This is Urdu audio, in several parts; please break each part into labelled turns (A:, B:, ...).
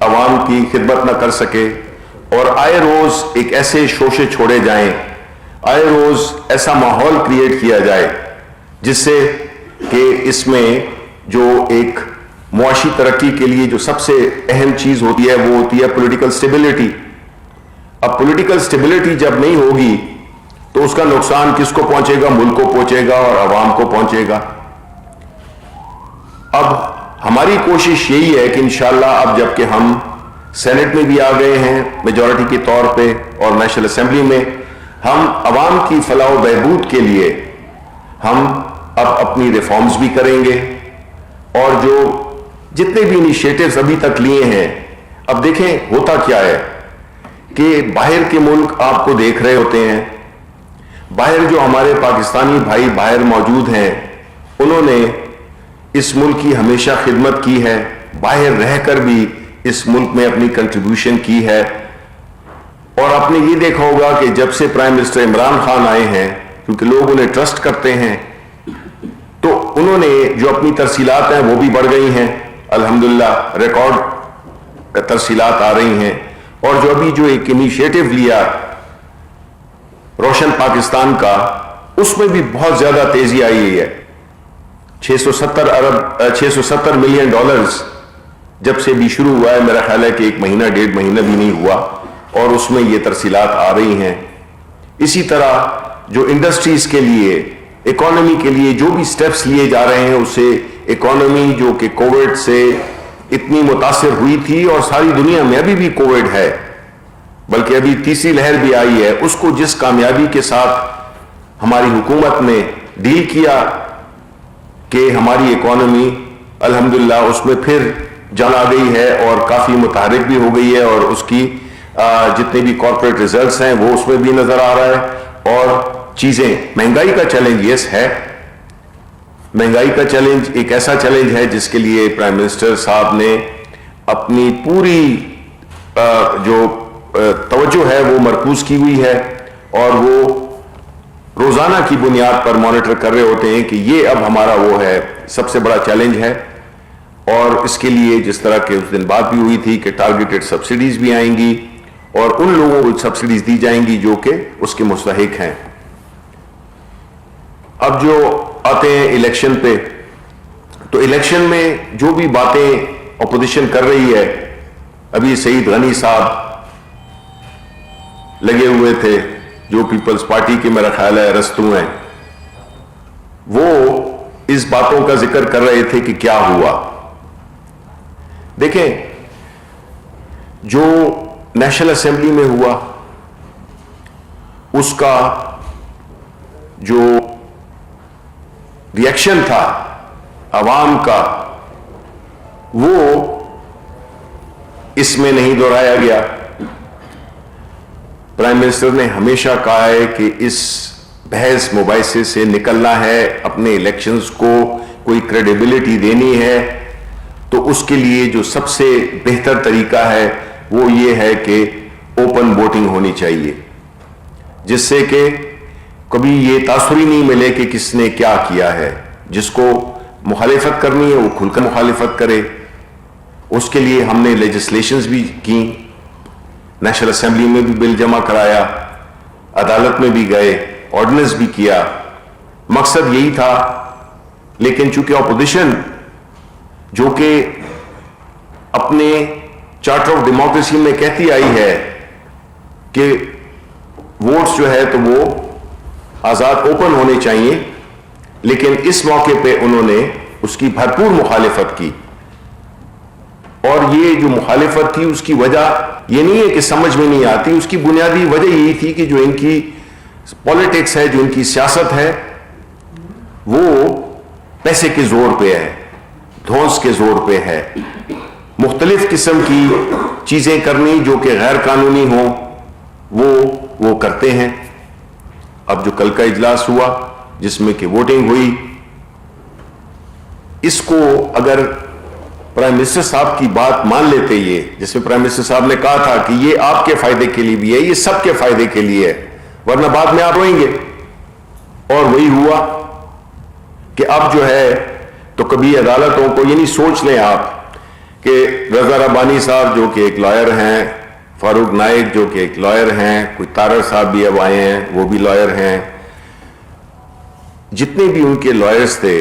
A: عوام کی خدمت نہ کر سکے اور آئے روز ایک ایسے شوشے چھوڑے جائیں، آئے روز ایسا ماحول کریٹ کیا جائے جس سے کہ اس میں جو ایک معاشی ترقی کے لیے جو سب سے اہم چیز ہوتی ہے وہ ہوتی ہے پولیٹیکل سٹیبلٹی۔ اب پولیٹیکل سٹیبلٹی جب نہیں ہوگی تو اس کا نقصان کس کو پہنچے گا؟ ملک کو پہنچے گا اور عوام کو پہنچے گا۔ اب ہماری کوشش یہی ہے کہ انشاءاللہ اب جب کہ ہم سینٹ میں بھی آ گئے ہیں میجورٹی کے طور پہ اور نیشنل اسمبلی میں، ہم عوام کی فلاح و بہبود کے لیے ہم اب اپنی ریفارمز بھی کریں گے، اور جو جتنے بھی انیشیٹوز ابھی تک لیے ہیں، اب دیکھیں ہوتا کیا ہے کہ باہر کے ملک آپ کو دیکھ رہے ہوتے ہیں، باہر جو ہمارے پاکستانی بھائی باہر موجود ہیں انہوں نے اس ملک کی ہمیشہ خدمت کی ہے، باہر رہ کر بھی اس ملک میں اپنی کنٹریبیوشن کی ہے، اور آپ نے یہ دیکھا ہوگا کہ جب سے پرائم منسٹر عمران خان آئے ہیں، کیونکہ لوگ انہیں ٹرسٹ کرتے ہیں، تو انہوں نے جو اپنی ترسیلات ہیں وہ بھی بڑھ گئی ہیں، الحمدللہ ریکارڈ ترسیلات آ رہی ہیں، اور جو ابھی جو ایک انیشیٹو لیا روشن پاکستان کا، اس میں بھی بہت زیادہ تیزی آئی ہے۔ 670 ملین ڈالرز جب سے بھی شروع ہوا ہے، میرا خیال ہے کہ ایک مہینہ 1.5 مہینہ بھی نہیں ہوا، اور اس میں یہ ترسیلات آ رہی ہیں۔ اسی طرح جو انڈسٹریز کے لیے، اکانومی کے لیے جو بھی سٹیپس لیے جا رہے ہیں، اس سے اکانومی جو کہ کووڈ سے اتنی متاثر ہوئی تھی، اور ساری دنیا میں ابھی بھی کووڈ ہے، بلکہ ابھی تیسری لہر بھی آئی ہے، اس کو جس کامیابی کے ساتھ ہماری حکومت نے ڈیل کیا کہ ہماری اکانومی الحمدللہ اس میں پھر جان آ گئی ہے اور کافی متحرک بھی ہو گئی ہے، اور اس کی جتنے بھی کارپوریٹ ریزلٹس ہیں وہ اس میں بھی نظر آ رہا ہے، اور چیزیں، مہنگائی کا چیلنج یس ہے، مہنگائی کا چیلنج ایک ایسا چیلنج ہے جس کے لیے پرائم منسٹر صاحب نے اپنی پوری جو توجہ ہے وہ مرکوز کی ہوئی ہے، اور وہ روزانہ کی بنیاد پر مانیٹر کر رہے ہوتے ہیں کہ یہ اب ہمارا وہ ہے سب سے بڑا چیلنج ہے، اور اس کے لیے جس طرح کہ اس دن بات بھی ہوئی تھی کہ ٹارگیٹڈ سبسڈیز بھی آئیں گی، اور ان لوگوں کو سبسڈیز دی جائیں گی جو کہ اس کے مستحق ہیں۔ اب جو آتے ہیں الیکشن پہ، تو الیکشن میں جو بھی باتیں اپوزیشن کر رہی ہے، ابھی سعید غنی صاحب لگے ہوئے تھے جو پیپلز پارٹی کے میرا خیال ہے رستو ہیں، وہ اس باتوں کا ذکر کر رہے تھے کہ کیا ہوا۔ دیکھیں جو نیشنل اسمبلی میں ہوا اس کا جو ری ایکشن تھا عوام کا وہ اس میں نہیں دہرایا گیا۔ پرائم منسٹر نے ہمیشہ کہا ہے کہ اس بحث مباحثے سے نکلنا ہے، اپنے الیکشنز کو کوئی کریڈیبلٹی دینی ہے، تو اس کے لیے جو سب سے بہتر طریقہ ہے وہ یہ ہے کہ اوپن ووٹنگ ہونی چاہیے، جس سے کہ کبھی یہ تاثر ہی نہیں ملے کہ کس نے کیا کیا ہے۔ جس کو مخالفت کرنی ہے وہ کھل کر مخالفت کرے۔ اس کے لیے ہم نے لیجسلیشنز بھی کی، نیشنل اسمبلی میں بھی بل جمع کرایا، عدالت میں بھی گئے، آرڈیننس بھی کیا، مقصد یہی تھا۔ لیکن چونکہ اپوزیشن جو کہ اپنے چارٹر آف ڈیموکریسی میں کہتی آئی ہے کہ ووٹس جو ہے تو وہ آزاد اوپن ہونے چاہیے، لیکن اس موقع پہ انہوں نے اس کی بھرپور مخالفت کی، اور یہ جو مخالفت تھی اس کی وجہ یہ نہیں ہے کہ سمجھ میں نہیں آتی، اس کی بنیادی وجہ یہی تھی کہ جو ان کی پالیٹکس ہے، جو ان کی سیاست ہے، وہ پیسے کے زور پہ ہے، دھونس کے زور پہ ہے، مختلف قسم کی چیزیں کرنی جو کہ غیر قانونی ہوں وہ کرتے ہیں۔ اب جو کل کا اجلاس ہوا جس میں کہ ووٹنگ ہوئی، اس کو اگر پرائم منسٹر صاحب کی بات مان لیتے، یہ جس میں پرائم منسٹر صاحب نے کہا تھا کہ یہ آپ کے فائدے کے لیے بھی ہے، یہ سب کے فائدے کے لیے ہے، ورنہ بعد میں آپ روئیں گے، اور وہی ہوا کہ اب جو ہے تو کبھی عدالتوں کو، یعنی سوچ لیں آپ کہ رضا ربانی صاحب جو کہ ایک لائر ہیں، فاروق نائک جو کہ ایک لائر ہیں، کوئی طارر صاحب بھی اب آئے ہیں وہ بھی لائر ہیں، جتنے بھی ان کے لائرز تھے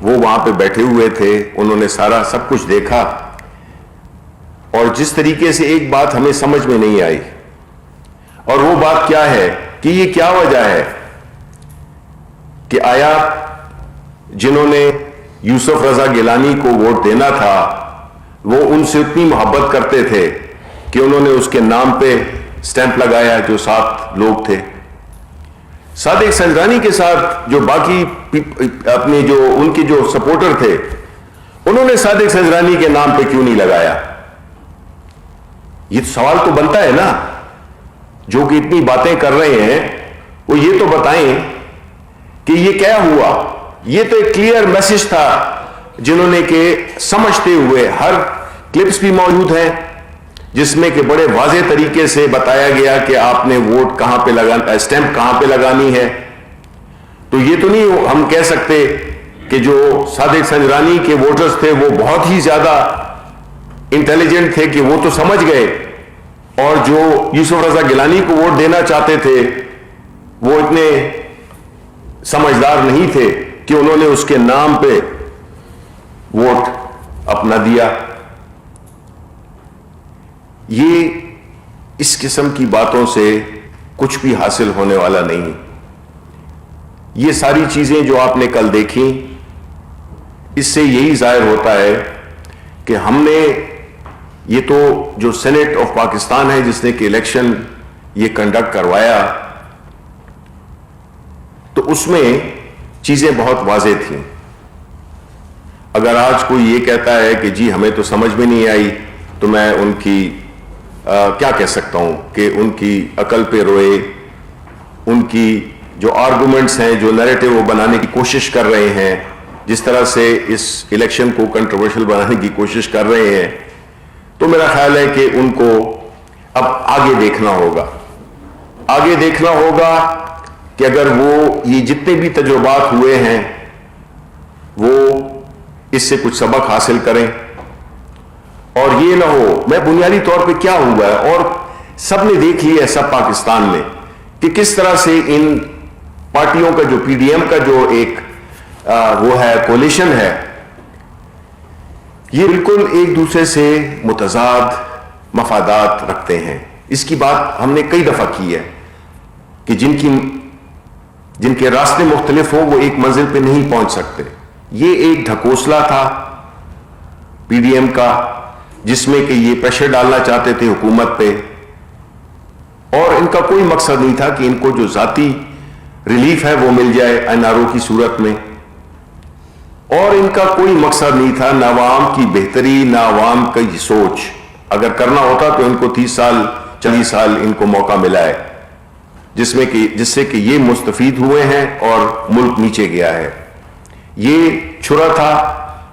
A: وہ وہاں پہ بیٹھے ہوئے تھے، انہوں نے سارا سب کچھ دیکھا، اور جس طریقے سے ایک بات ہمیں سمجھ میں نہیں آئی، اور وہ بات کیا ہے کہ یہ کیا وجہ ہے کہ آیا جنہوں نے یوسف رضا گیلانی کو ووٹ دینا تھا وہ ان سے اتنی محبت کرتے تھے کہ انہوں نے اس کے نام پہ سٹیمپ لگایا، جو 7 لوگ تھے۔ صادق سنجرانی کے ساتھ جو باقی اپنے جو ان کے جو سپورٹر تھے، انہوں نے صادق سنجرانی کے نام پہ کیوں نہیں لگایا؟ یہ سوال تو بنتا ہے نا، جو کہ اتنی باتیں کر رہے ہیں وہ یہ تو بتائیں کہ یہ کیا ہوا۔ یہ تو ایک کلیئر میسج تھا جنہوں نے کہ سمجھتے ہوئے، ہر کلپس بھی موجود ہیں جس میں کہ بڑے واضح طریقے سے بتایا گیا کہ آپ نے ووٹ کہاں پہ لگانا، اسٹیمپ کہاں پہ لگانی ہے۔ تو یہ تو نہیں ہم کہہ سکتے کہ جو صادق سنجرانی کے ووٹرز تھے وہ بہت ہی زیادہ انٹیلیجنٹ تھے کہ وہ تو سمجھ گئے، اور جو یوسف رضا گیلانی کو ووٹ دینا چاہتے تھے وہ اتنے سمجھدار نہیں تھے کہ انہوں نے اس کے نام پہ ووٹ اپنا دیا۔ یہ اس قسم کی باتوں سے کچھ بھی حاصل ہونے والا نہیں۔ یہ ساری چیزیں جو آپ نے کل دیکھیں، اس سے یہی ظاہر ہوتا ہے کہ ہم نے یہ تو جو سینٹ آف پاکستان ہے جس نے کہ الیکشن یہ کنڈکٹ کروایا، تو اس میں چیزیں بہت واضح تھیں۔ اگر آج کوئی یہ کہتا ہے کہ جی ہمیں تو سمجھ میں نہیں آئی، تو میں ان کی کیا کہہ سکتا ہوں کہ ان کی عقل پہ روئے، ان کی جو آرگومنٹس ہیں، جو نیریٹو وہ بنانے کی کوشش کر رہے ہیں، جس طرح سے اس الیکشن کو کنٹروورشل بنانے کی کوشش کر رہے ہیں، تو میرا خیال ہے کہ ان کو اب آگے دیکھنا ہوگا۔ آگے دیکھنا ہوگا کہ اگر وہ یہ جتنے بھی تجربات ہوئے ہیں وہ اس سے کچھ سبق حاصل کریں، اور یہ نہ ہو، میں بنیادی طور پہ کیا ہوا ہے اور سب نے دیکھ لیا ہے، سب پاکستان میں، کہ کس طرح سے ان پارٹیوں کا جو پی ڈی ایم کا جو ایک وہ ہے کولیشن ہے، یہ بالکل ایک دوسرے سے متضاد مفادات رکھتے ہیں۔ اس کی بات ہم نے کئی دفعہ کی ہے کہ جن کے راستے مختلف ہوں وہ ایک منزل پہ نہیں پہنچ سکتے۔ یہ ایک ڈھکوسلا تھا پی ڈی ایم کا، جس میں کہ یہ پریشر ڈالنا چاہتے تھے حکومت پہ، اور ان کا کوئی مقصد نہیں تھا کہ ان کو جو ذاتی ریلیف ہے وہ مل جائے این آر او کی صورت میں، اور ان کا کوئی مقصد نہیں تھا نہ عوام کی بہتری نہ عوام کی سوچ۔ اگر کرنا ہوتا تو ان کو 30 سال 40 سال ان کو موقع ملا ہے، جس سے کہ یہ مستفید ہوئے ہیں اور ملک نیچے گیا ہے۔ یہ چھرا تھا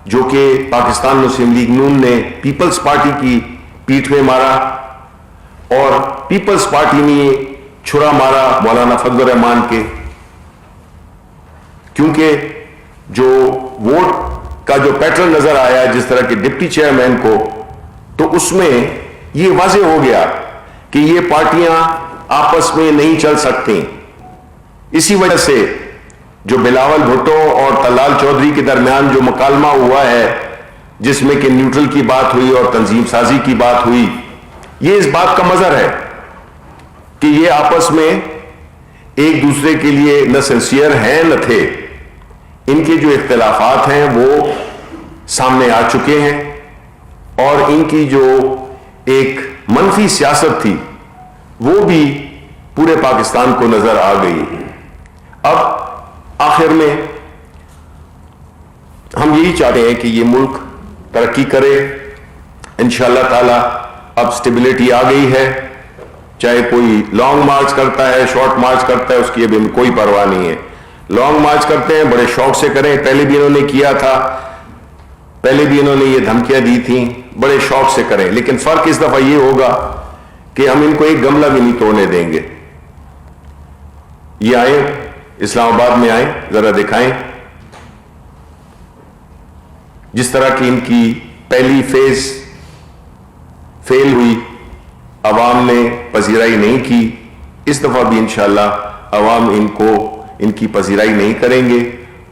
A: جو کہ پاکستان مسلم لیگ نون نے پیپلز پارٹی کی پیٹھ میں مارا، اور پیپلز پارٹی نے چھرا مارا مولانا فضل الرحمان کے، کیونکہ جو ووٹ کا جو پیٹرن نظر آیا جس طرح کے ڈپٹی چیئرمین کو، تو اس میں یہ واضح ہو گیا کہ یہ پارٹیاں آپس میں نہیں چل سکتی۔ اسی وجہ سے جو بلاول بھٹو اور طلال چودھری کے درمیان جو مکالمہ ہوا ہے، جس میں کہ نیوٹرل کی بات ہوئی اور تنظیم سازی کی بات ہوئی، یہ اس بات کا مظہر ہے کہ یہ آپس میں ایک دوسرے کے لیے نہ سنسیئر ہیں نہ تھے۔ ان کے جو اختلافات ہیں وہ سامنے آ چکے ہیں، اور ان کی جو ایک منفی سیاست تھی وہ بھی پورے پاکستان کو نظر آ گئی۔ اب آخر میں ہم یہی چاہتے ہیں کہ یہ ملک ترقی کرے انشاءاللہ تعالی۔ اب سٹیبلٹی آ گئی ہے، چاہے کوئی لانگ مارچ کرتا ہے شارٹ مارچ کرتا ہے، اس کی ابھی کوئی پرواہ نہیں ہے۔ لانگ مارچ کرتے ہیں بڑے شوق سے کریں، پہلے بھی انہوں نے کیا تھا، پہلے بھی انہوں نے یہ دھمکیاں دی تھیں، بڑے شوق سے کریں، لیکن فرق اس دفعہ یہ ہوگا کہ ہم ان کو ایک گملہ بھی نہیں توڑنے دیں گے۔ یہ آئیں اسلام آباد میں آئیں، ذرا دکھائیں جس طرح کی ان کی پہلی فیز فیل ہوئی, عوام نے پذیرائی نہیں کی. اس دفعہ بھی انشاءاللہ عوام ان کی پذیرائی نہیں کریں گے,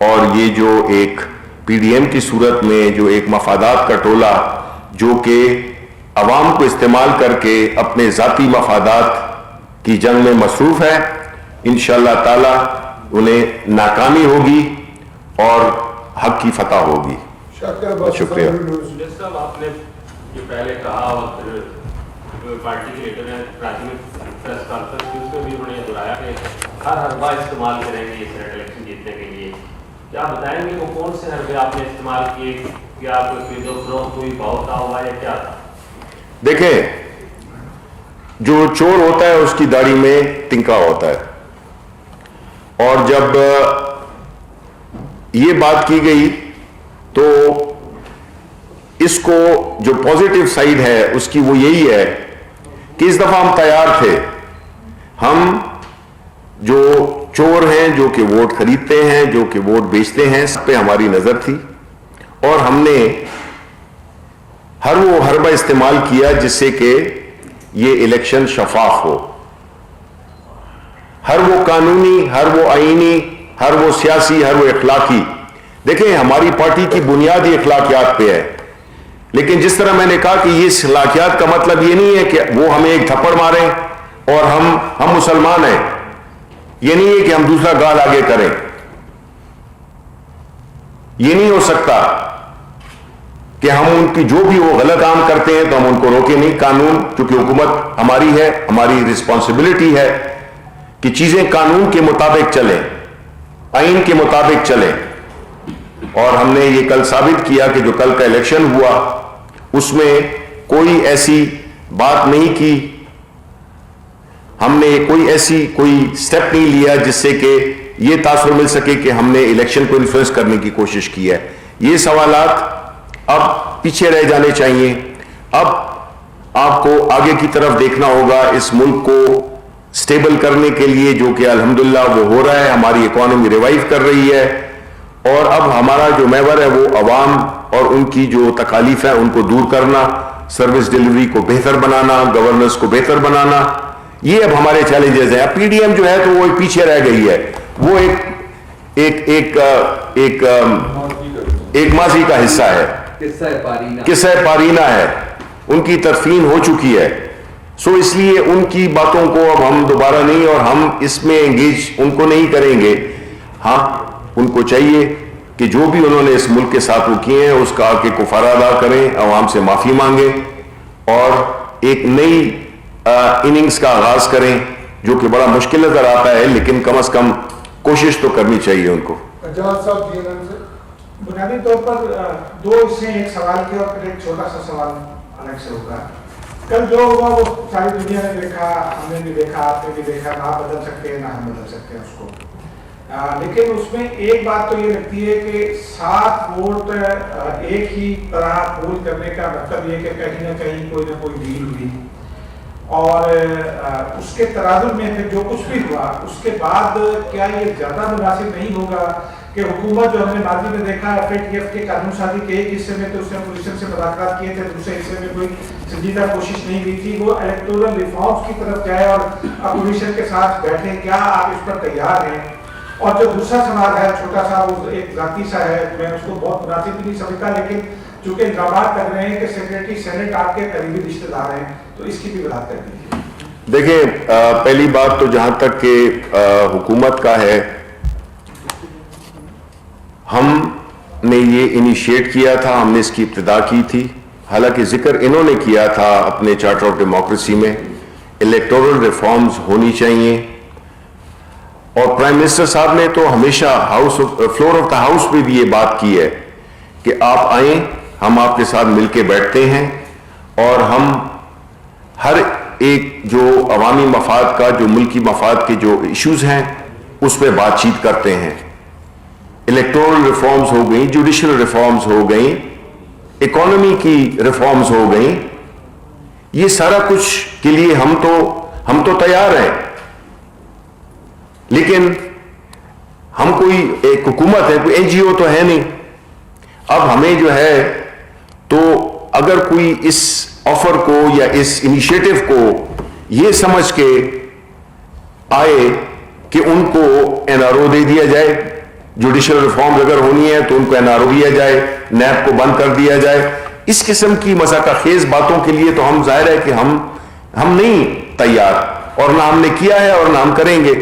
A: اور یہ جو ایک پی ڈی ایم کی صورت میں جو ایک مفادات کا ٹولہ جو کہ عوام کو استعمال کر کے اپنے ذاتی مفادات کی جنگ میں مصروف ہے, انشاءاللہ تعالی انہیں ناکامی ہوگی اور حق کی فتح ہوگی. شکریہ.
B: صاحب آپ نے جو پہلے کہا اور پارٹی کے لیڈر نے پریس کانفرنس کی اس میں بھی انہوں نے دہرایا کہ ہر حربہ استعمال کریں گے سینیٹ الیکشن جیتنے کے لیے. کیا بتائیں گے وہ کون سے حربے آپ نے استعمال کیے؟ کیا کوئی خرید و فروخت کوئی بہت ہوا یا کیا تھا؟
A: دیکھیں, جو چور ہوتا ہے اس کی داڑھی میں تنکا ہوتا ہے, اور جب یہ بات کی گئی تو اس کو جو پازیٹیو سائیڈ ہے اس کی وہ یہی ہے کہ اس دفعہ ہم تیار تھے. ہم جو چور ہیں, جو کہ ووٹ خریدتے ہیں, جو کہ ووٹ بیچتے ہیں, اس پہ ہماری نظر تھی, اور ہم نے ہر وہ حربہ استعمال کیا جس سے کہ یہ الیکشن شفاف ہو. ہر وہ قانونی, ہر وہ آئینی, ہر وہ سیاسی, ہر وہ اخلاقی. دیکھیں, ہماری پارٹی کی بنیاد ہی اخلاقیات پہ ہے, لیکن جس طرح میں نے کہا کہ یہ اخلاقیات کا مطلب یہ نہیں ہے کہ وہ ہمیں ایک تھپڑ ماریں اور ہم مسلمان ہیں, یہ نہیں ہے کہ ہم دوسرا گال آگے کریں. یہ نہیں ہو سکتا کہ ہم ان کی جو بھی وہ غلط کام کرتے ہیں تو ہم ان کو روکیں نہیں. قانون, چونکہ حکومت ہماری ہے, ہماری رسپانسبلٹی ہے کہ چیزیں قانون کے مطابق چلیں, آئین کے مطابق چلیں. اور ہم نے یہ کل ثابت کیا کہ جو کل کا الیکشن ہوا اس میں کوئی ایسی بات نہیں کی, ہم نے کوئی سٹیپ نہیں لیا جس سے کہ یہ تاثر مل سکے کہ ہم نے الیکشن کو انفلوئنس کرنے کی کوشش کی ہے. یہ سوالات اب پیچھے رہ جانے چاہیے. اب آپ کو آگے کی طرف دیکھنا ہوگا, اس ملک کو سٹیبل کرنے کے لیے, جو کہ الحمدللہ وہ ہو رہا ہے. ہماری اکانومی ریوائیو کر رہی ہے, اور اب ہمارا جو محور ہے وہ عوام اور ان کی جو تکالیف ہیں ان کو دور کرنا, سروس ڈیلیوری کو بہتر بنانا, گورننس کو بہتر بنانا, یہ اب ہمارے چیلنجز ہیں. اب پی ڈی ایم جو ہے تو وہ پیچھے رہ گئی ہے, وہ ایک ماضی کا حصہ ہے, قصہ پارینہ ہے, ان کی تدفین ہو چکی ہے. سو اس لیے ان کی باتوں کو اب ہم دوبارہ نہیں, اور ہم اس میں انگیج ان کو نہیں کریں گے. ہاں, ان کو چاہیے کہ جو بھی انہوں نے اس ملک کے ساتھ وہ کیے ہیں اس کا آ کے کفارہ ادا کریں, عوام سے معافی مانگیں, اور ایک نئی اننگز کا آغاز کریں, جو کہ بڑا مشکل نظر آتا ہے, لیکن کم از کم کوشش تو کرنی چاہیے ان کو.
C: جواد صاحب, بنیادی طور پر دو حصے, ایک سوال کے اور پھر ایک چھوٹا سا سوال الگ سے ہوگا. کل جو ہوا وہ ساری دنیا نے دیکھا, ہم نے بھی دیکھا, آپ نے بھی دیکھا. نہ آپ بدل سکتے ہیں نہ ہم بدل سکتے ہیں اس کو, لیکن اس میں ایک بات تو یہ لگتی ہے کہ 7 ووٹ ایک ہی طرح پول کرنے کا مطلب یہ کہ کہیں نہ کہیں کوئی نہ کوئی ڈیل ہوئی, اور اس کے ترازم میں پھر جو کچھ بھی ہوا اس کے بعد کیا یہ زیادہ مناسب نہیں ہوگا کہ حکومت, جو ہم نے ماضی میں دیکھا ایف اے ٹی ایف کے قانون سازی کے ایک حصے میں تو اس نے اپوزیشن سے مذاکرات کیے تھے, دوسرے حصے میں کوئی سنجیدہ کوشش نہیں کی تھی, وہ الیکٹورل ریفارمز کی طرف جائے اور اپوزیشن کے ساتھ بیٹھے. کیا آپ اس پر تیار ہیں؟ اور جو دوسرا سوال ہے چھوٹا سا, وہ ایک ذاتی سا ہے, میں اس کو بہت مناسب نہیں سمجھتا, لیکن چونکہ الزامات کر رہے ہیں کہ سیکریٹری سینٹ آپ کے قریبی رشتے دار ہیں, تو اس کی بھی وضاحت کر دیجیے.
A: دیکھیں, پہلی بات تو جہاں تک کہ حکومت کا ہے, ہم نے یہ انیشیٹ کیا تھا, ہم نے اس کی ابتدا کی تھی. حالانکہ ذکر انہوں نے کیا تھا اپنے چارٹر آف ڈیموکریسی میں الیکٹورل ریفارمز ہونی چاہیے, اور پرائم منسٹر صاحب نے تو ہمیشہ فلور آف دا ہاؤس پہ بھی یہ بات کی ہے کہ آپ آئیں, ہم آپ کے ساتھ مل کے بیٹھتے ہیں, اور ہم ہر ایک جو عوامی مفاد کا, جو ملکی مفاد کے جو ایشوز ہیں اس پہ بات چیت کرتے ہیں. الیکٹورل ریفارمز ہو گئیں, جوڈیشل ریفارمز ہو گئیں, اکانومی کی ریفارمز ہو گئیں, یہ سارا کچھ کے لیے ہم تو تیار ہیں, لیکن ہم کوئی ایک حکومت ہے, کوئی این جی او تو ہے نہیں. اب ہمیں جو ہے تو اگر کوئی اس آفر کو یا اس انیشیٹو کو یہ سمجھ کے آئے کہ ان کو این آر او دے دیا جائے، جوڈیشل ریفارم اگر ہونی ہے تو ان کو این آر او دیا جائے، نیب کو بند کر دیا جائے، اس قسم کی مذاکرہ خیز باتوں کے لیے تو ہم ظاہر ہے کہ ہم نہیں تیار، اور نہ ہم نے کیا ہے اور نہ ہم کریں گے.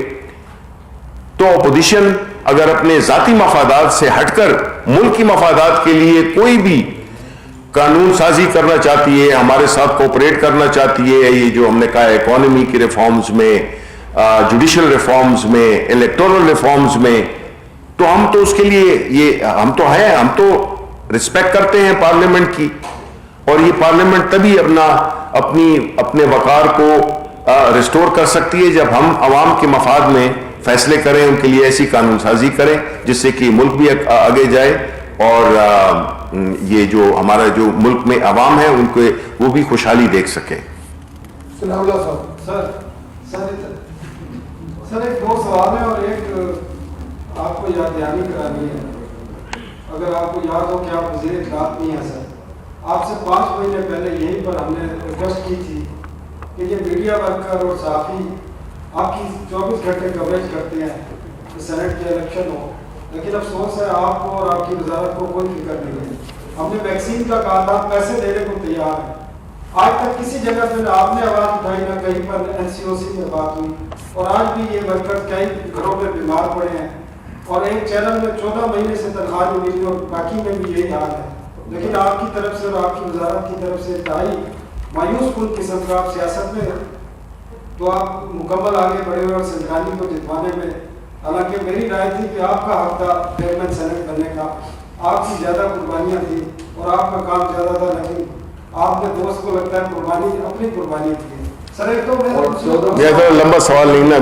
A: تو اپوزیشن اگر اپنے ذاتی مفادات سے ہٹ کر ملک کی مفادات کے لیے کوئی بھی قانون سازی کرنا چاہتی ہے، ہمارے ساتھ کوپریٹ کرنا چاہتی ہے، یہ جو ہم نے کہا اکانومی کی ریفارمز میں، جوڈیشل ریفارمز میں، الیکٹورل ریفارمز میں، تو ہم تو اس کے لیے یہ ہم تو رسپیکٹ کرتے ہیں پارلیمنٹ کی، اور یہ پارلیمنٹ تبھی اپنے وقار کو ریسٹور کر سکتی ہے جب ہم عوام کے مفاد میں فیصلے کریں، ان کے لیے ایسی قانون سازی کریں جس سے کہ ملک بھی آگے جائے، اور یہ جو ہمارا جو ملک میں عوام ہے ان کو وہ بھی خوشحالی دیکھ سکیں.
D: سر ایک دو سوال ہے اور ایک آپ کو یاد دہانی کرانی ہے. اگر آپ کو یاد ہو کہ آپ وزیر اطلاعات نہیں ہیں سر، آپ سے 5 مہینے پہلے یہیں پر ہم نے ریکویسٹ کی تھی کہ یہ میڈیا ورکر اور صحافی آپ کی 24 گھنٹے کوریج کرتے ہیں کہ سینٹ کے الیکشن ہو، لیکن افسوس ہے آپ کو اور آپ کی وزارت کو کوئی فکر نہیں ہے. ہم نے ویکسین کا کہا تھا، پیسے دینے کو تیار ہیں، آج تک کسی جگہ پہ آپ نے آواز اٹھائی نہ کہیں پر NCOC میں بات ہوئی، اور آج بھی یہ ورکر کئی گھروں میں بیمار پڑے ہیں، اور ایک چینل میں 14 مہینے سے تنخواہ نہیں ملی اور باقی میں بھی یہی حال ہے. لیکن آپ کی طرف سے اور آپ کی وزارت کی طرف سے انتہائی مایوس کن قسم کا آپ سیاست میں تو آپ مکمل آگے بڑھے ہوئے اور سنگرانی کو جتوانے میں، حالانکہ میری رائے تھی کہ آپ کا حق تھا چیئرمین سینٹ بننے کا، آپ کی زیادہ قربانیاں تھیں اور آپ کا کام زیادہ تھا، لیکن آپ نے دوست کو لگتا ہے قربانی اپنی قربانی کی. سر ایک تو
A: ذرا لمبا سوال نہیں نا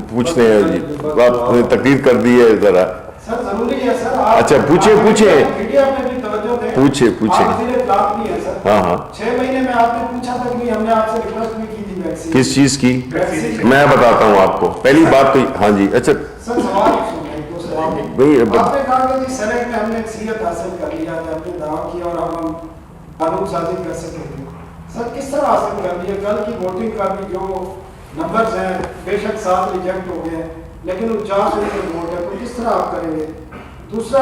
A: پوچھنے ہیں جی، آپ نے تقریر کر دی ہے ذرا.
D: سر ضروری ہے سر.
A: اچھا پوچھیں
D: میڈیا میں بھی توجہ دیں.
A: پوچھیں.
D: آپ وزیر اطلاعات نہیں ہے سر.
A: ہاں
D: 6 مہینے میں آپ نے پوچھا تک نہیں، ہم نے آپ سے ریکویسٹ بھی کی تھی ویکسین.
A: کس چیز کی؟ میں بتاتا ہوں آپ کو. پہلی بات تو ہاں جی اچھا
D: سر سوال آپ نے کہا کہ سینٹ میں ہم نے اکثریت حاصل کر لیا ہے، ہم نے دعویٰ کیا اور اب ہم قانون سازی کر سکیں گے. سر کس طرح حاصل کر لیا؟ کل کی ووٹنگ کا بھی جو نمبرز ہیں بے شک 7 ریجیکٹ ہو گئے ہیں، لیکن 49 ووٹ ہے، تو کس طرح آپ کریں گے؟ دوسرا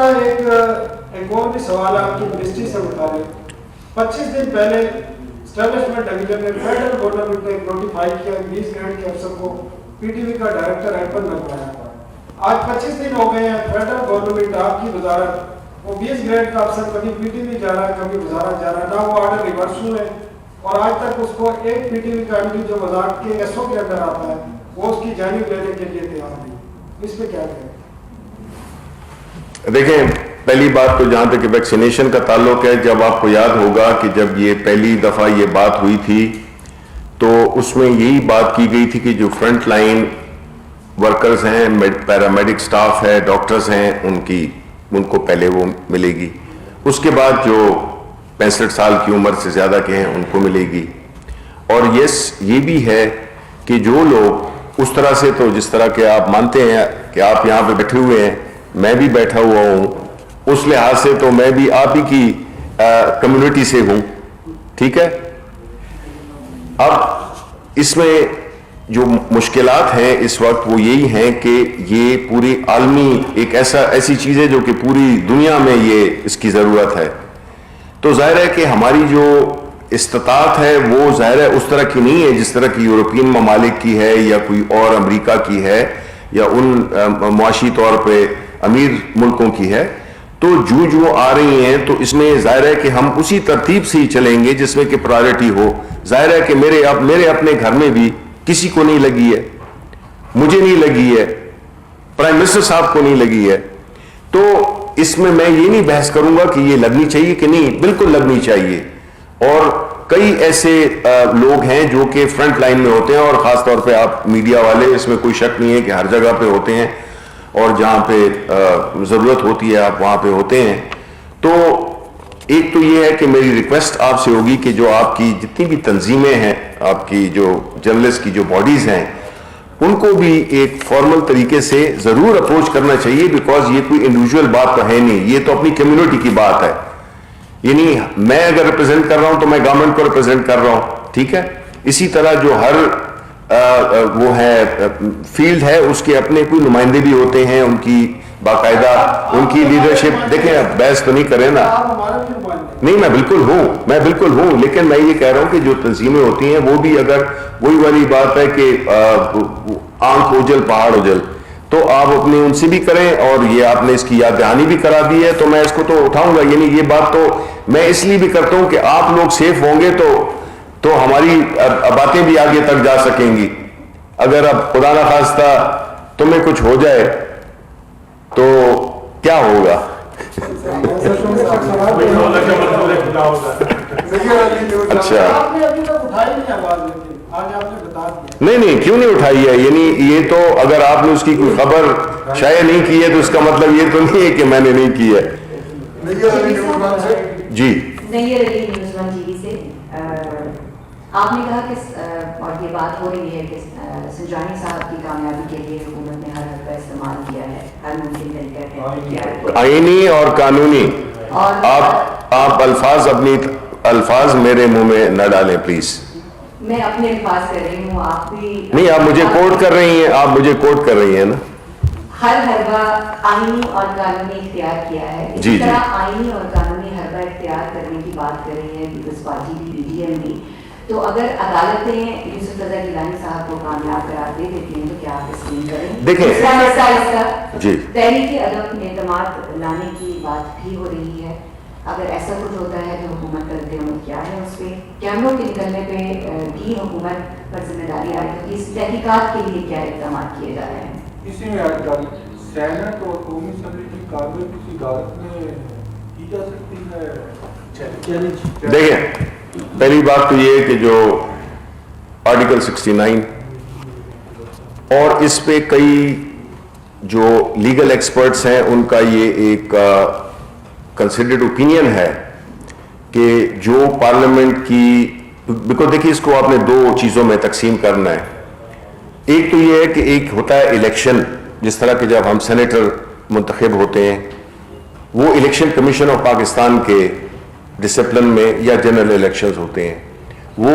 D: ایک اور بھی سوال ہے آپ کی منسٹری سے متعلق. 25 دن پہلے اسٹیبلشمنٹ ڈویژن نے فیڈرل گورنمنٹ نے نوٹیفائی کیا 20 گریڈ کے افسر کو PTV کا ڈائریکٹر ہیڈ پر لگوایا. آج 25 دن ہو گئے ہیں، فیڈرل گورنمنٹ آپ کی وزارت وہ 20 گریڈ کا افسر کبھی PTV جا رہا ہے کبھی وزارت جا رہا ہے، نہ وہ آرڈر ریورس ہوئے، اور آج تک اس کو ایک PTV کا MD جو وزارت کے SO کے اندر آتا ہے وہ اس کی جانب لینے کے لیے تیار نہیں. اس پہ کیا کہیں؟
A: دیکھیں پہلی بات تو جہاں تک ویکسینیشن کا تعلق ہے، جب آپ کو یاد ہوگا کہ جب یہ پہلی دفعہ یہ بات ہوئی تھی تو اس میں یہی بات کی گئی تھی کہ جو فرنٹ لائن ورکرز ہیں، پیرامیڈک سٹاف ہے، ڈاکٹرز ہیں، ان کو پہلے وہ ملے گی. اس کے بعد جو 65 سال کی عمر سے زیادہ کے ہیں ان کو ملے گی. اور یہ بھی ہے کہ جو لوگ اس طرح سے، تو جس طرح کہ آپ مانتے ہیں کہ آپ یہاں پہ بیٹھے ہوئے ہیں، میں بھی بیٹھا ہوا ہوں، اس لحاظ سے تو میں بھی آپ ہی کی کمیونٹی سے ہوں. ٹھیک ہے. اب اس میں جو مشکلات ہیں اس وقت وہ یہی ہیں کہ یہ پوری عالمی ایک ایسی چیز ہے جو کہ پوری دنیا میں یہ اس کی ضرورت ہے. تو ظاہر ہے کہ ہماری جو استطاعت ہے وہ ظاہر ہے اس طرح کی نہیں ہے جس طرح کی یورپین ممالک کی ہے یا کوئی اور امریکہ کی ہے یا ان معاشی طور پہ امیر ملکوں کی ہے. تو جو آ رہی ہیں تو اس میں ظاہر ہے کہ ہم اسی ترتیب سے ہی چلیں گے جس میں کہ پرائیورٹی ہو. ظاہر ہے کہ میرے اپنے گھر میں بھی کسی کو نہیں لگی ہے، مجھے نہیں لگی ہے، پرائم منسٹر صاحب کو نہیں لگی ہے. تو اس میں یہ نہیں بحث کروں گا کہ یہ لگنی چاہیے کہ نہیں، بالکل لگنی چاہیے. اور کئی ایسے لوگ ہیں جو کہ فرنٹ لائن میں ہوتے ہیں، اور خاص طور پہ آپ میڈیا والے، اس میں کوئی شک نہیں ہے کہ ہر جگہ پہ ہوتے ہیں، اور جہاں پہ ضرورت ہوتی ہے آپ وہاں پہ ہوتے ہیں. تو ایک تو یہ ہے کہ میری ریکویسٹ آپ سے ہوگی کہ جو آپ کی جتنی بھی تنظیمیں ہیں، آپ کی جو جرنلسٹ کی جو باڈیز ہیں، ان کو بھی ایک فارمل طریقے سے ضرور اپروچ کرنا چاہیے، بیکاز یہ کوئی انڈیویجول بات تو ہے نہیں، یہ تو اپنی کمیونٹی کی بات ہے. یعنی میں اگر ریپرزینٹ کر رہا ہوں تو میں گورنمنٹ کو ریپرزینٹ کر رہا ہوں, ٹھیک ہے. اسی طرح جو ہر وہ ہے فیلڈ ہے اس کے اپنے کوئی نمائندے بھی ہوتے ہیں, ان کی باقاعدہ ان کی لیڈرشپ. دیکھیں آپ بحث تو نہیں کریں نا, نہیں میں بالکل ہوں, لیکن میں یہ کہہ رہا ہوں کہ جو تنظیمیں ہوتی ہیں وہ بھی اگر وہی والی بات ہے کہ آنکھ اوجل پہاڑ اوجل, تو آپ اپنے ان سے بھی کریں. اور یہ آپ نے اس کی یاد دہانی بھی کرا دی ہے تو میں اس کو تو اٹھاؤں گا. یعنی یہ بات تو میں اس لیے بھی کرتا ہوں کہ آپ لوگ سیف ہوں گے تو ہماری باتیں بھی آگے تک جا سکیں گی. اگر اب خدا نہ خواستہ تمہیں کچھ ہو جائے تو کیا ہوگا؟ اچھا نہیں کیوں نہیں اٹھائی ہے؟ یعنی یہ تو اگر آپ نے اس کی کوئی خبر شائع نہیں کی ہے تو اس کا مطلب یہ تو نہیں ہے کہ میں نے نہیں کی ہے. جی
E: نیر علی نیوز ون ٹی وی سے. آپ نے کہا کہ اور یہ بات ہو رہی ہے کہ سنجانی صاحب کی کامیابی کے لیے حکومت نے ہر حد کا استعمال کیا ہے, ہر ممکن طریقہ
A: آئینی اور قانونی. آپ اپنی الفاظ میرے منہ میں نہ ڈالیں پلیز.
E: میں اپنے الفاظ کر رہی ہوں, آپ بھی
A: نہیں, آپ مجھے کوٹ کر رہی ہیں, آپ مجھے کوٹ کر رہی ہیں نا.
E: ہر حربہ آئینی اور قانونی اختیار کیا ہے. اسی طرح آئینی اور قانونی حربہ اختیار کرنے کی بات کر رہی ہے پیپلز پارٹی بھی, پی ڈی ایم بھی. تو اگر عدالتیں یوسف رضا گیلانی صاحب کو کامیاب قرار دے دیتی ہیں تو کیا آپ تسلیم کریں؟
A: دیکھیں
E: جی تحریک عدم اعتماد لانے کی بات بھی ہو رہی ہے. اگر ایسا کچھ ہوتا ہے تو حکومت کا رد عمل کیا ہے اس پہ؟ کیمروں کے نکلنے پہ بھی حکومت پر ذمہ داری آئی تو اس تحقیقات کے لیے کیا اقدامات کیے جا رہے ہیں؟
F: اسی میں سینٹ اور قومی اسمبلی کی کارروائی کسی عدالت میں کی جا سکتی ہے؟
A: دیکھیں پہلی بات تو یہ ہے کہ جو آرٹیکل 69 اور اس پہ کئی جو لیگل ایکسپرٹس ہیں ان کا یہ ایک کنسیڈرڈ اوپینین ہے کہ جو پارلیمنٹ کی, بیکاز دیکھیے اس کو آپ نے دو چیزوں میں تقسیم کرنا ہے. ایک تو یہ ہے کہ ایک ہوتا ہے الیکشن, جس طرح کہ جب ہم سینیٹر منتخب ہوتے ہیں وہ الیکشن کمیشن آف پاکستان کے ڈسپلن میں یا جنرل الیکشنز ہوتے ہیں, وہ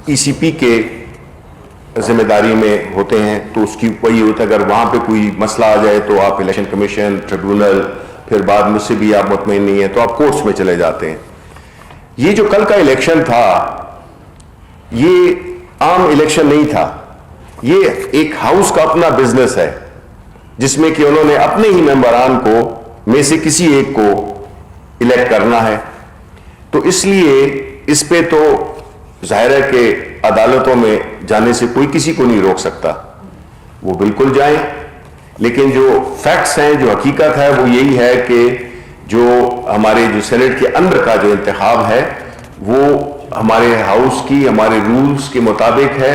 A: ای سی پی کے ذمہ داری میں ہوتے ہیں. تو اس کی وہی ہوتا ہے اگر وہاں پہ کوئی مسئلہ آ جائے تو آپ الیکشن کمیشن, ٹریبیونل, پھر بعد مجھ سے بھی آپ مطمئن نہیں ہیں تو آپ کورٹس میں چلے جاتے ہیں. یہ جو کل کا الیکشن تھا یہ عام الیکشن نہیں تھا, یہ ایک ہاؤس کا اپنا بزنس ہے جس میں کہ انہوں نے اپنے ہی ممبران کو میں سے کسی ایک کو الیکٹ کرنا ہے. تو اس لیے اس پہ تو ظاہر ہے کہ عدالتوں میں جانے سے کوئی کسی کو نہیں روک سکتا, وہ بالکل جائیں. لیکن جو فیکٹس ہیں, جو حقیقت ہے وہ یہی ہے کہ جو ہمارے جو سینٹ کے اندر کا جو انتخاب ہے وہ ہمارے ہاؤس کی, ہمارے رولز کے مطابق ہے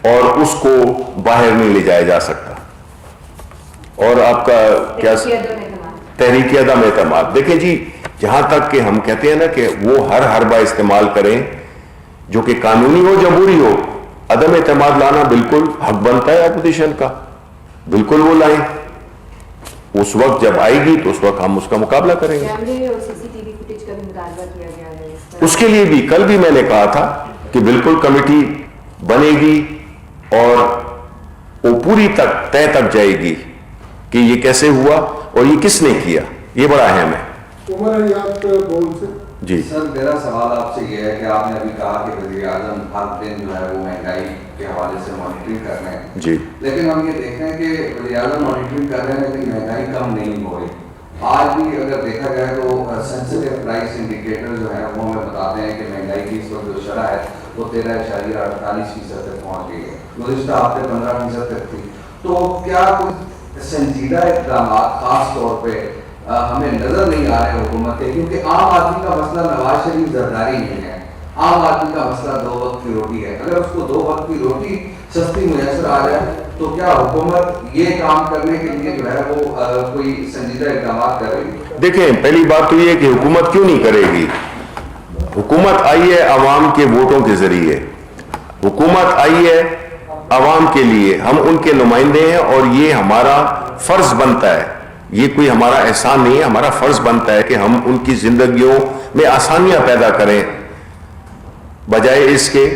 A: اور اس کو باہر نہیں لے جایا جا سکتا. اور آپ کا کیا تحریک عدم اعتماد, دیکھیں جی جہاں تک کہ ہم کہتے ہیں نا کہ وہ ہر حربہ استعمال کریں جو کہ قانونی ہو, جمہوری ہو. عدم اعتماد لانا بالکل حق بنتا ہے اپوزیشن کا, بالکل وہ لائیں. اس وقت جب آئے گی تو اس وقت ہم اس کا مقابلہ کریں گے. اس کے لیے بھی کل بھی میں نے کہا تھا کہ بالکل کمیٹی بنے گی اور وہ پوری تہ تک جائے گی کہ یہ کیسے ہوا اور یہ کس نے کیا, یہ بڑا اہم ہے. جی
G: سر میرا سوال آپ سے یہ ہے کہ آپ نے ابھی کہا کہ وزیر اعظم ہر دن جو ہے وہ مہنگائی کے حوالے سے مانیٹرنگ کر رہے ہیں,
A: جی,
G: لیکن ہم یہ دیکھ رہے ہیں کہ وزیر اعظم مانیٹرنگ کر رہے ہیں لیکن مہنگائی کم نہیں ہو رہی. آج بھی اگر دیکھا جائے تو سینسٹیو پرائس انڈیکیٹر جو ہے وہ ہمیں بتاتے ہیں کہ مہنگائی کی اس وقت جو شرح ہے وہ 13.48% تک پہنچ گئی ہے, گزشتہ ہفتے 15% تک تھی. تو کیا کچھ سنجیدہ اقدامات خاص طور پہ ہمیں نظر نہیں آ رہے حکومت کے, کیونکہ عام آدمی کا مسئلہ نواز شریف زرداری نہیں ہے, عام آدمی کا مسئلہ 2 وقت کی روٹی ہے. اگر اس کو 2 وقت کی روٹی سستی میسر آ جائے تو کیا حکومت یہ کام کرنے کے لیے جو ہے وہ کوئی سنجیدہ اقدامات کرے گی؟
A: دیکھیں پہلی بات تو یہ کہ حکومت کیوں نہیں کرے گی. حکومت آئی ہے عوام کے ووٹوں کے ذریعے, حکومت آئی ہے عوام کے لیے, ہم ان کے نمائندے ہیں اور یہ ہمارا فرض بنتا ہے یہ کوئی ہمارا احسان نہیں ہے, ہمارا فرض بنتا ہے کہ ہم ان کی زندگیوں میں آسانیاں پیدا کریں بجائے اس کے.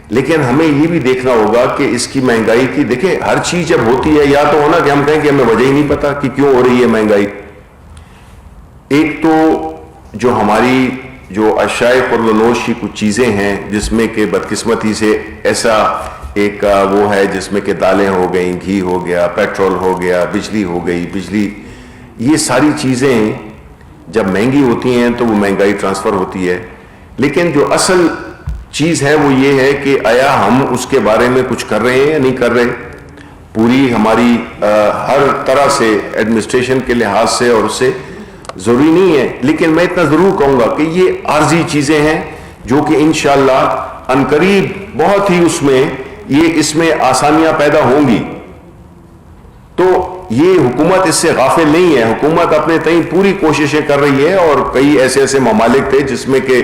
A: لیکن ہمیں یہ بھی دیکھنا ہوگا کہ اس کی مہنگائی کی, دیکھیں ہر چیز جب ہوتی ہے یا تو ہونا کہ ہم کہیں کہ ہمیں وجہ ہی نہیں پتا کہ کیوں ہو رہی ہے مہنگائی. ایک تو جو ہماری جو اشیاء خورد کی کچھ چیزیں ہیں جس میں کہ بدقسمتی سے ایسا ایک وہ ہے جس میں کہ دالیں ہو گئیں, گھی ہو گیا, پیٹرول ہو گیا, بجلی ہو گئی, یہ ساری چیزیں جب مہنگی ہوتی ہیں تو وہ مہنگائی ٹرانسفر ہوتی ہے. لیکن جو اصل چیز ہے وہ یہ ہے کہ آیا ہم اس کے بارے میں کچھ کر رہے ہیں یا نہیں کر رہے. پوری ہماری ہر طرح سے ایڈمنسٹریشن کے لحاظ سے اور اس سے ضروری نہیں ہے, لیکن میں اتنا ضرور کہوں گا کہ یہ عارضی چیزیں ہیں جو کہ انشاءاللہ عنقریب بہت ہی اس میں آسانیاں پیدا ہوں گی. تو یہ حکومت اس سے غافل نہیں ہے, حکومت اپنے تئیں پوری کوششیں کر رہی ہے, اور کئی ایسے ممالک تھے جس میں کہ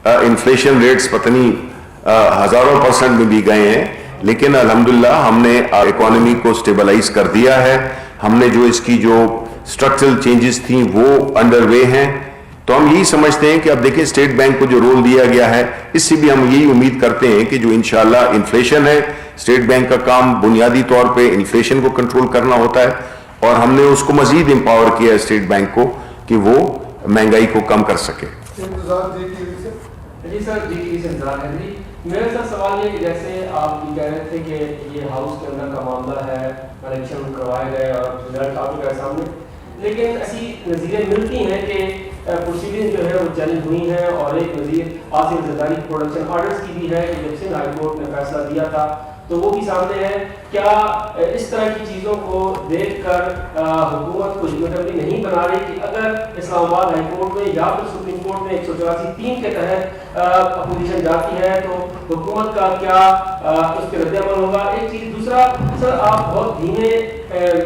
A: انفلیشن ریٹس پتہ نہیں ہزاروں % میں بھی گئے ہیں, لیکن الحمدللہ ہم نے اکانومی کو سٹیبلائز کر دیا ہے. ہم نے جو اس کی جو اسٹرکچرل چینجز تھیں وہ انڈر وے ہیں. تو ہم یہی سمجھتے ہیں کہ اب دیکھیں اسٹیٹ بینک کو جو رول دیا گیا ہے اس سے بھی ہم یہی امید کرتے ہیں کہ جو انشاءاللہ انفلیشن ہے, اسٹیٹ بینک کا کام بنیادی طور پہ انفلیشن کو کنٹرول کرنا ہوتا ہے, اور ہم نے اس کو مزید امپاور کیا ہے اسٹیٹ بینک کو کہ وہ مہنگائی کو کم کر سکے.
H: جی سر, جی سے انتظار ہے. جی میرا سر سوال یہ کہ جیسے آپ یہ کہہ رہے تھے کہ یہ ہاؤس کے اندر کا معاملہ ہے, الیکشن کروائے گئے اور رزلٹ آپ کے سامنے, لیکن ایسی نظیریں ملتی ہیں کہ پروسیڈنگ جو ہے وہ چیلنج ہوئی ہیں, اور ایک نظیر آصف زرداری پروڈکشن آرڈرز کی بھی ہے کہ جب سندھ ہائی کورٹ نے فیصلہ دیا تھا تو وہ بھی سامنے ہے. کیا اس طرح کی چیزوں کو دیکھ کر حکومت کو ذمہ نہیں بنا رہی کہ اگر اسلام آباد ہائی کورٹ میں یا پھر سپریم کورٹ میں 184(3) کے تحت اپوزیشن جاتی ہے تو حکومت کا کیا اس کے رد عمل ہوگا؟ ایک چیز. دوسرا سر, آپ بہت دھیمے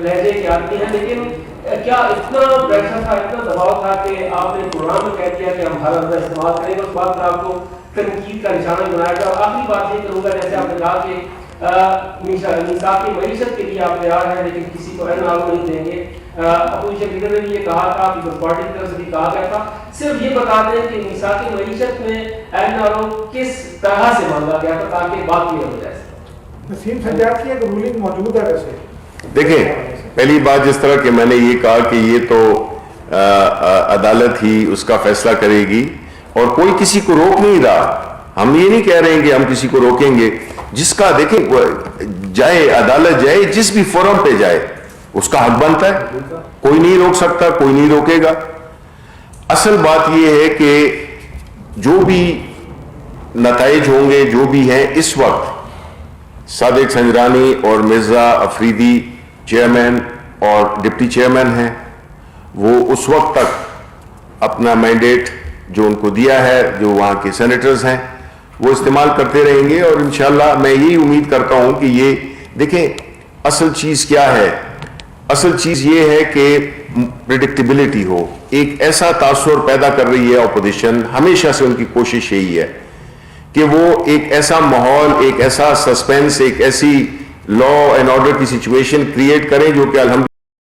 H: لہجے کے آدمی ہیں, لیکن کیا اتنا پریشر تھا, اتنا دباؤ تھا کہ آپ نے پروگرام میں کہہ دیا کہ ہم ہر عرضہ استعمال کریں گے, اس بات پر آپ کو تنقید کا نشانہ بنایا گیا؟ اور آخری بات یہ کروں گا, جیسے آپ نے کہا کہ میثاق کی معیشت کے لیے آپ تیار ہیں لیکن کسی کو این آر او نہیں دیں گے. اپوزیشن لیڈر نے بھی یہ کہا تھا, پیپلز پارٹی کی طرف سے بھی کہا گیا تھا. صرف یہ بتا دیں کہ میثاق کی معیشت میں این آر او کس طرح سے مانگا گیا تھا تاکہ بات کلیئر ہو جائے.
C: نسیم سجاد کی ایک رولنگ موجود ہے. ویسے
A: دیکھیں پہلی بات جس طرح کہ میں نے یہ کہا کہ یہ تو عدالت ہی اس کا فیصلہ کرے گی اور کوئی کسی کو روک نہیں رہا. ہم یہ نہیں کہہ رہے ہیں کہ ہم کسی کو روکیں گے. جس کا دیکھیں جائے عدالت جائے, جس بھی فورم پہ جائے اس کا حق بنتا ہے, کوئی نہیں روک سکتا, کوئی نہیں روکے گا. اصل بات یہ ہے کہ جو بھی نتائج ہوں گے جو بھی ہیں, اس وقت صادق سنجرانی اور مرزا افریدی چیئرمین اور ڈپٹی چیئرمین ہیں, وہ اس وقت تک اپنا مینڈیٹ جو ان کو دیا ہے, جو وہاں کے سینیٹرز ہیں, وہ استعمال کرتے رہیں گے. اور انشاءاللہ میں یہی امید کرتا ہوں کہ یہ دیکھیں اصل چیز کیا ہے, اصل چیز یہ ہے کہ پریڈکٹیبلٹی ہو. ایک ایسا تاثر پیدا کر رہی ہے اپوزیشن, ہمیشہ سے ان کی کوشش یہی ہے کہ وہ ایک ایسا ماحول, ایک ایسا سسپینس, ایک ایسی لا اینڈ آرڈر کی سچویشن کریٹ کریں جو کہ الحمدللہ